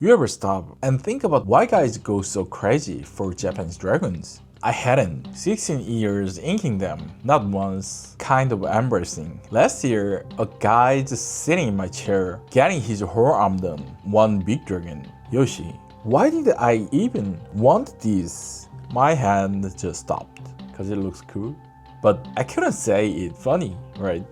You ever stop and think about why guys go so crazy for Japanese dragons? I hadn't. 16 years inking them, not once, kind of embarrassing. Last year, a guy just sitting in my chair, getting his whole arm done. One big dragon, Yoshi. Why did I even want this? My hand just stopped, cause it looks cool. But I couldn't say it funny, right?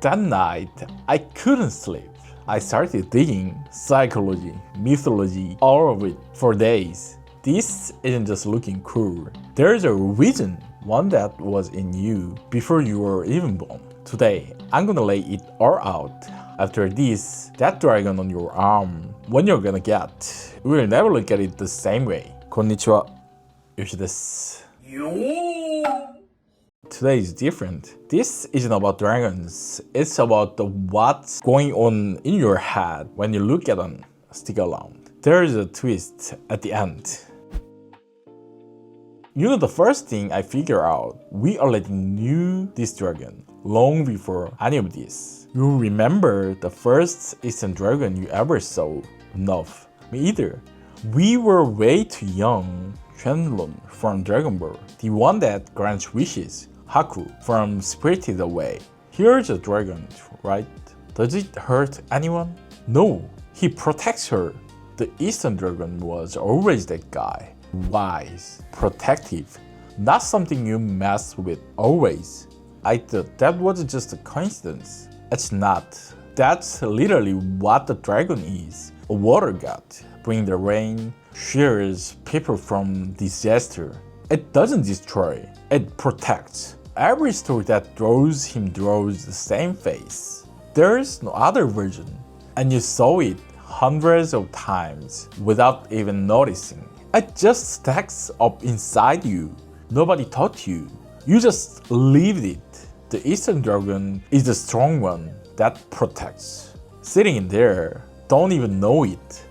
That night, I couldn't sleep. I started digging psychology, mythology, all of it for days. This isn't just looking cool. There's a reason, one that was in you before you were even born. Today, I'm gonna lay it all out. After this, that dragon on your arm, when you're gonna get, we will never look at it the same way. Konnichiwa, Yoshi desu. Today is different. This isn't about dragons. It's about what's going on in your head when you look at them. Stick around. There is a twist at the end. You know the first thing I figure out, we already knew this dragon long before any of this. You remember the first Eastern dragon you ever saw? No, me either. We were way too young. Shenlong from Dragon Ball, the one that grants wishes. Haku from Spirited Away. Here's a dragon, right? Does it hurt anyone? No, he protects her. The Eastern dragon was always that guy. Wise, protective, not something you mess with always. I thought that was just a coincidence. It's not. That's literally what the dragon is. A water god, bring the rain, shields people from disaster. It doesn't destroy, it protects. Every story that draws him draws the same face. There's no other version. And you saw it hundreds of times without even noticing. It just stacks up inside you. Nobody taught you. You just lived it. The Eastern dragon is the strong one that protects. Sitting in there, don't even know it.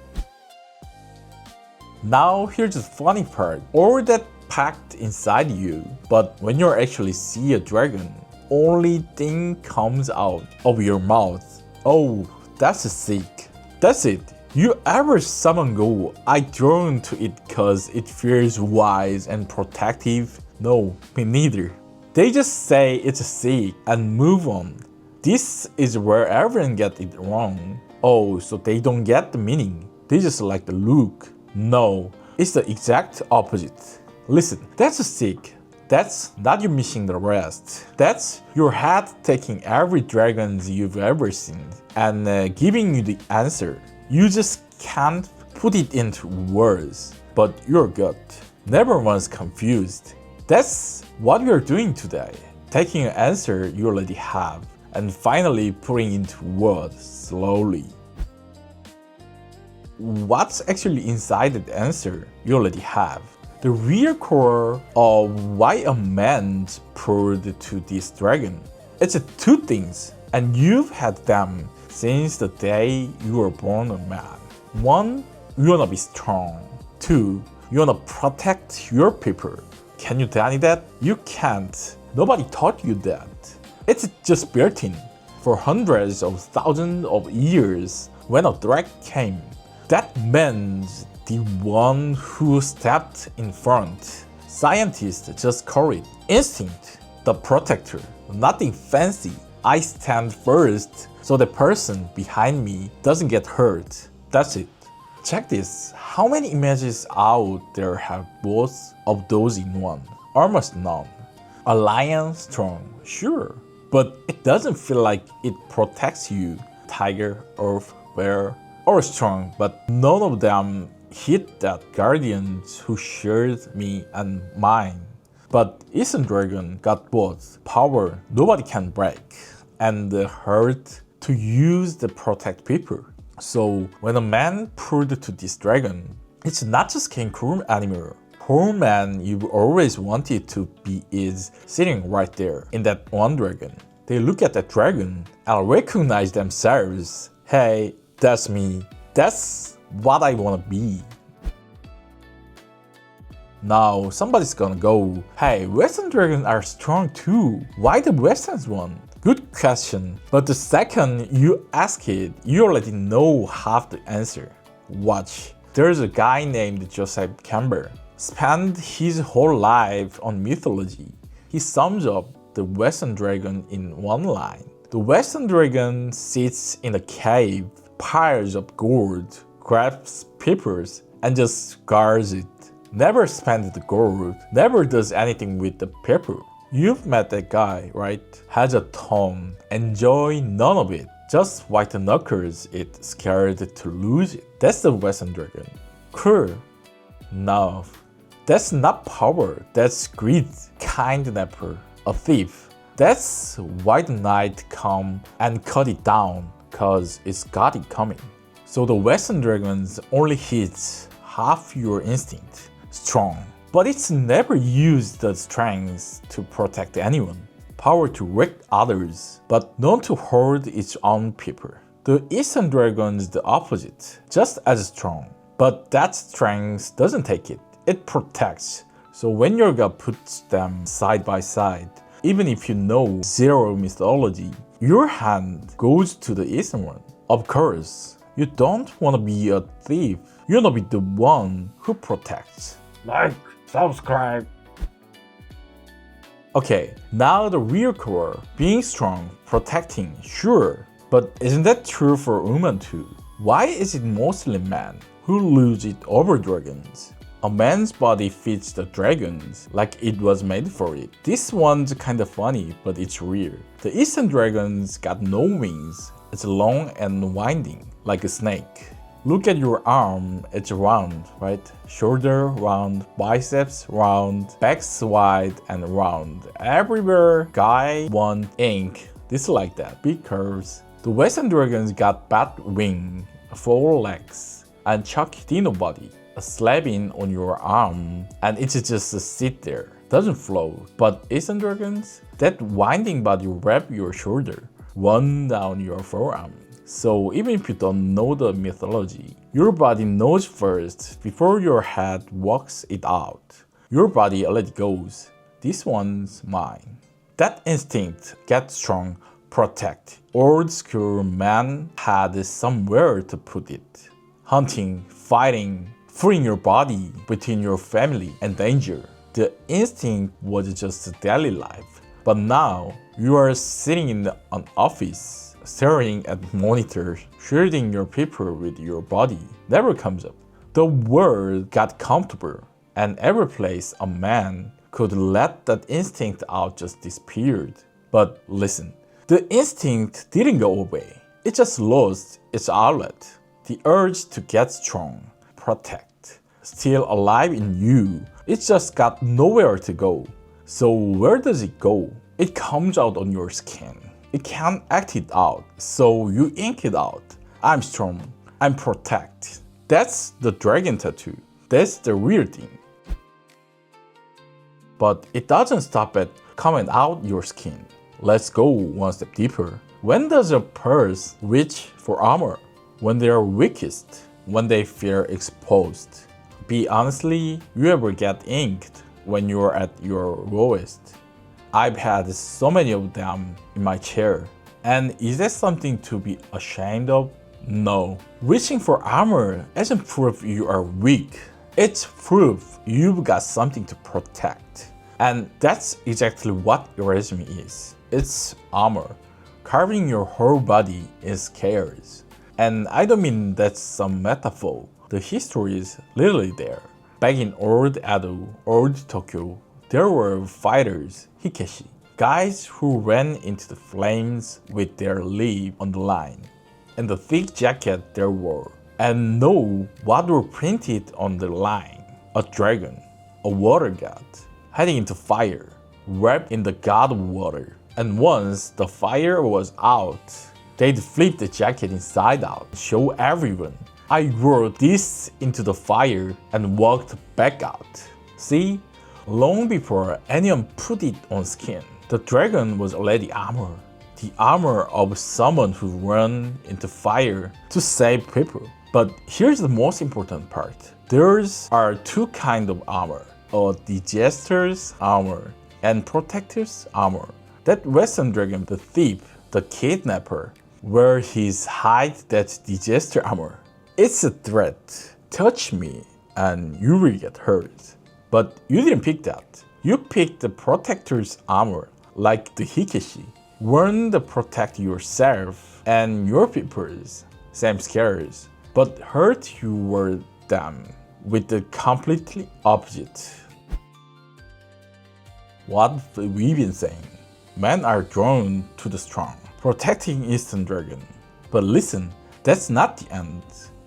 Now here's the funny part. All that packed inside you, but when you actually see a dragon, only thing comes out of your mouth. Oh, that's sick. That's it. You ever someone go, I drawn to it cause it feels wise and protective? No, me neither. They just say it's sick and move on. This is where everyone gets it wrong. Oh, so they don't get the meaning. They just like the look. No, it's the exact opposite. Listen, that's sick. That's not you missing the rest. That's your head taking every dragon you've ever seen and giving you the answer. You just can't put it into words, but your gut never once confused. That's what we are doing today. Taking an answer you already have and finally putting into words slowly. What's actually inside that answer you already have? The real core of why a man's pulled to this dragon. It's two things, and you've had them since the day you were born a man. One, you wanna be strong. Two, you wanna protect your people. Can you deny that? You can't. Nobody taught you that. It's just built in. For hundreds of thousands of years, when a dragon came, that meant the one who stepped in front. Scientists just call it instinct, the protector. Nothing fancy. I stand first so the person behind me doesn't get hurt. That's it. Check this. How many images out there have both of those in one? Almost none. A lion strong, sure, but it doesn't feel like it protects you. Tiger, wolf, bear, all strong, but none of them hit that guardian who shared me and mine. But Eastern Dragon got both power nobody can break and the hurt to use to protect people. So when a man pulled to this dragon, it's not just King Kurm anymore. Poor man you've always wanted to be is sitting right there in that one dragon. They look at that dragon and recognize themselves. Hey, that's me. That's what I wanna be. Now somebody's gonna go, hey, Western dragons are strong too. Why the Western one? Good question. But the second you ask it, you already know half the answer. Watch. There's a guy named Joseph Campbell, spent his whole life on mythology. He sums up the Western dragon in one line. The Western dragon sits in a cave, piles of gold, grabs papers, and just guards it. Never spends the gold, never does anything with the paper. You've met that guy, right? Has a tongue, enjoy none of it. Just white knuckles it, scared to lose it. That's the Western dragon. Cool. No. That's not power, that's greed. Kidnapper. A thief. That's why the knight come and cut it down, cause it's got it coming. So the Western dragons only hits half your instinct. Strong. But it's never used the strength to protect anyone. Power to wreck others, but not to hold its own people. The Eastern dragon is the opposite, just as strong. But that strength doesn't take it, it protects. So when your god puts them side by side, even if you know zero mythology, your hand goes to the Eastern one. Of course, you don't want to be a thief, you want to be the one who protects. Like, subscribe. Okay, now the real core, being strong, protecting, sure. But isn't that true for women too? Why is it mostly men who lose it over dragons? A man's body fits the dragons like it was made for it. This one's kinda funny, but it's real. The Eastern dragons got no wings. It's long and winding, like a snake. Look at your arm, it's round, right? Shoulder round, biceps round, back's wide and round. Everywhere, guy want ink. This like that, big curves. The Western dragons got bat wing, 4 legs, and Chuck Dino body. A slabbing on your arm, and it's just sit there, doesn't float. But Eastern dragons, that winding body wrap your shoulder, run down your forearm. So even if you don't know the mythology, your body knows first before your head works it out. Your body already goes, this one's mine. That instinct, get strong, protect. Old school man had somewhere to put it. Hunting, fighting, freeing your body between your family and danger. The instinct was just daily life. But now, you are sitting in an office, staring at monitors, shielding your people with your body. Never comes up. The world got comfortable, and every place a man could let that instinct out just disappeared. But listen, the instinct didn't go away. It just lost its outlet. The urge to get strong, protect, still alive in you. It just got nowhere to go. So where does it go? It comes out on your skin. It can't act it out, so you ink it out. I'm strong, I'm protect. That's the dragon tattoo. That's the real thing. But it doesn't stop at coming out your skin. Let's go one step deeper. When does a person reach for armor? When they are weakest, when they feel exposed. Be honestly, you ever get inked when you're at your lowest? I've had so many of them in my chair. And is that something to be ashamed of? No. Reaching for armor isn't proof you are weak. It's proof you've got something to protect. And that's exactly what your resume is. It's armor. Carving your whole body is chaos. And I don't mean that's some metaphor. The history is literally there. Back in old Edo, old Tokyo, there were fighters, Hikeshi, guys who ran into the flames with their life on the line, and the thick jacket they wore. And know what were printed on the line? A dragon, a water god, heading into fire, wrapped in the god of water. And once the fire was out, they'd flip the jacket inside out, show everyone. I wore this into the fire and walked back out. See? Long before anyone put it on skin, the dragon was already armor. The armor of someone who ran into fire to save people. But here's the most important part. There are two kinds of armor. A digester's armor and protector's armor. That Western dragon, the thief, the kidnapper, where he's hide that digester armor. It's a threat. touch me and you will get hurt. But you didn't pick that. You picked the protector's armor, like the Hikeshi. Worn to protect yourself and your people's same scares, but hurt you were them with the completely opposite. What we've been saying. Men are drawn to the strong, protecting Eastern Dragon. But listen, that's not the end.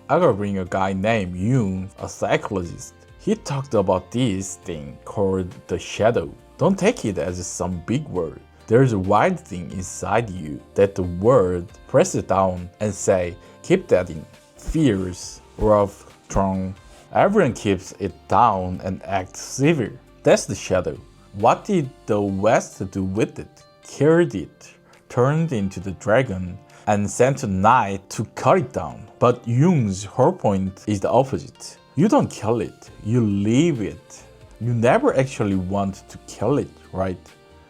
I gotta bring a guy named Jung, a psychologist. He talked about this thing called the shadow. Don't take it as some big word. There's a wild thing inside you that the world presses down and say, keep that in. Fierce, rough, strong. Everyone keeps it down and acts severe. That's the shadow. What did the West do with it? Killed it, turned into the dragon, and sent a knight to cut it down. But Jung's whole point is the opposite. You don't kill it, you leave it. You never actually want to kill it, right?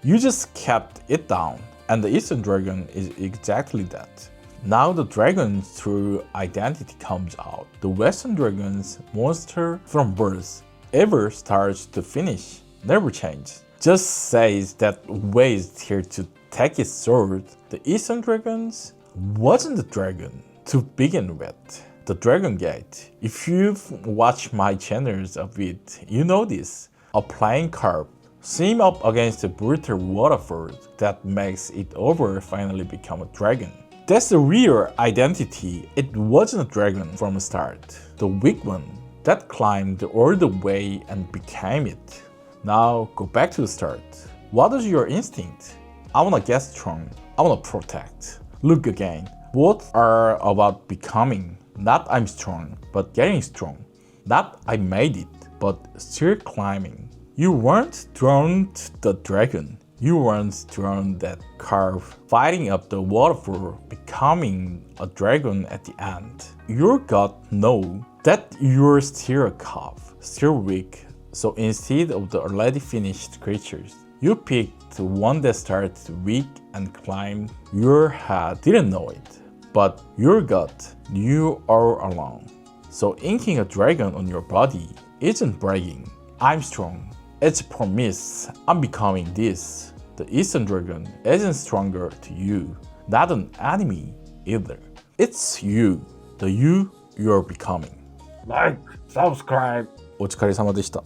You just kept it down, and the Eastern Dragon is exactly that. Now the dragon's true identity comes out. The Western Dragon's monster from birth, ever starts to finish, never changes. Just says that waits here to take its sword. The Eastern Dragons wasn't a dragon to begin with. The Dragon Gate. If you've watched my channels a bit, you know this. A flying carp swim up against a brutal waterfall that makes it over finally become a dragon. That's the real identity. It wasn't a dragon from the start. The weak one that climbed all the way and became it. Now go back to the start. What is your instinct? I wanna get strong. I wanna protect. Look again. Both are about becoming. Not I'm strong, but getting strong. Not I made it, but still climbing. You weren't drawn to the dragon. You weren't drawn that carp fighting up the waterfall, becoming a dragon at the end. Your gut knows that you're still a calf, still weak. So instead of the already finished creatures, you picked one that starts weak and climbed. Your head didn't know it, but your gut knew all along. So inking a dragon on your body isn't bragging. I'm strong. It's a promise. I'm becoming this. The Eastern Dragon isn't stronger to you, not an enemy either. It's you, the you you're becoming. Like, subscribe. お疲れ様でした。